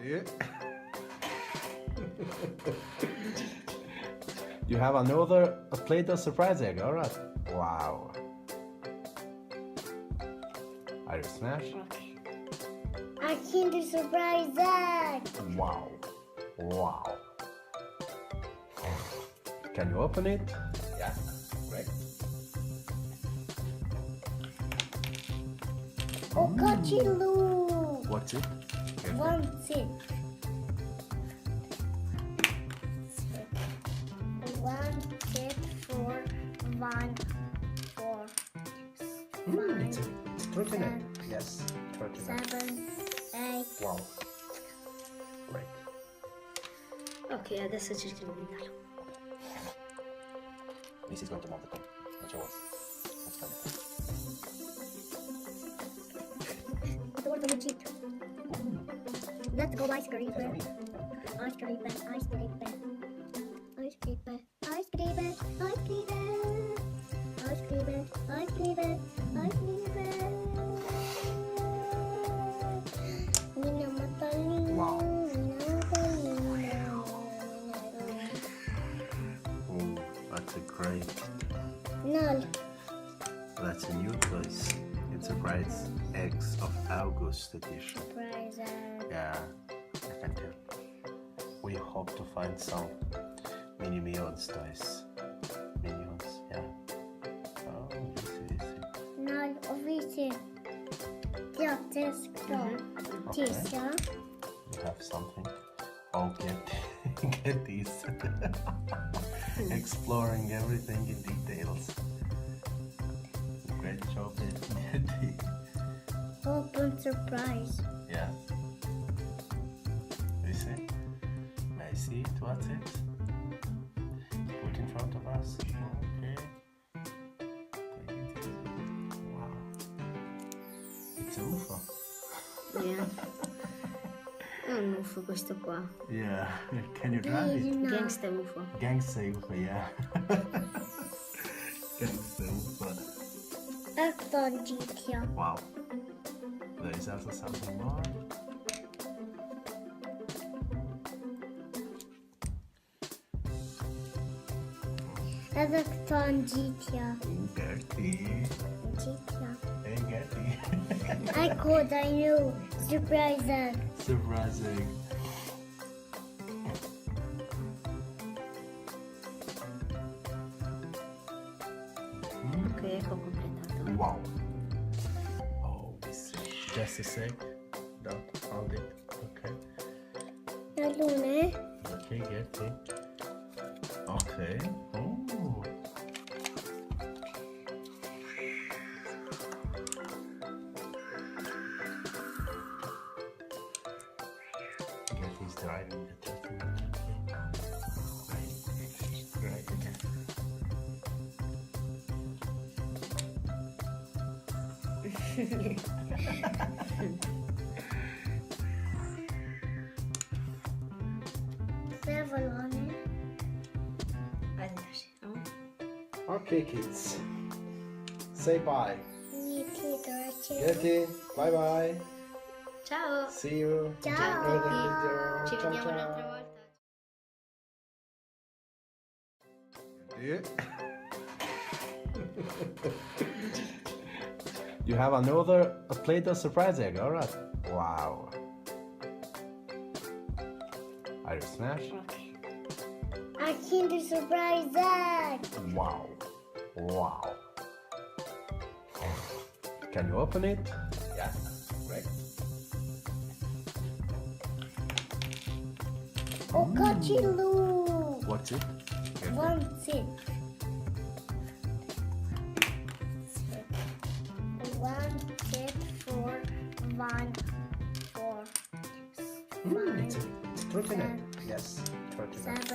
Yeah. You have another plate of surprise egg, alright. Wow. Are you smashed? A Kinder Surprise egg. Wow. Wow. Can you open it? Yeah. Great. Oh, Cochilu. What's it? One sip. One sip for one four. It's protein. Yes, protein. 7, 8. Wow. Great. Ok, adesso cerchiamo di darlo. This is going to melt the thing. What's yours? Let's go. Door to the cheat. Let's go ice cream. Ice cream. Ice cream. Ice cream. Ice cream. Ice cream. Ice cream. Ice cream. Ice cream. Ice cream. Wow. Oh, that's a great. No. That's a new choice. It's a bright eggs of August edition. Surprise. Yeah, I can tell. We hope to find some mini Minions toys. Minions, yeah. Oh, easy. No, ovviamente. Ja, testa. Testa. You have something. Oh, get these. Exploring everything in details. Great job, Eddie. Open surprise. Yeah. You see? May I see it? What's it? Put in front of us. Okay. Take it easy. Wow. It's a UFO. Yeah. È un UFO questo qua. Yeah. Can you drive it? No. Gangsta UFO. Gangsta UFO, yeah. Gangsta UFO. Ecco Gitia. Wow. There is also something more. Ecco Gitia. Gertie. Gitia. Hey, Gertie. Ecco the new surprise egg. Surprising. Ok, ecco completato. Wow. Oh, this is just a sec. Don't hold it. Okay. La luna. Okay, Gertie. Okay. Oh. Gertie's driving the turkey. Great. Servolone. Arrivederci. Okay, kids. Say bye. Niti dolce. Gertie, bye bye. Ciao. See you. Ciao. Enjoy the video. Ci Ciao, vediamo ciao. un'altra volta. Yeah. You have another plate of surprise egg, alright. Wow. Are you smashed? A Kinder Surprise egg. Wow. Wow. Can you open it? Yeah. Great. Oh, Cochilu. What's it? One sip. One sip for one four. It's protein. Yes, protein. 7,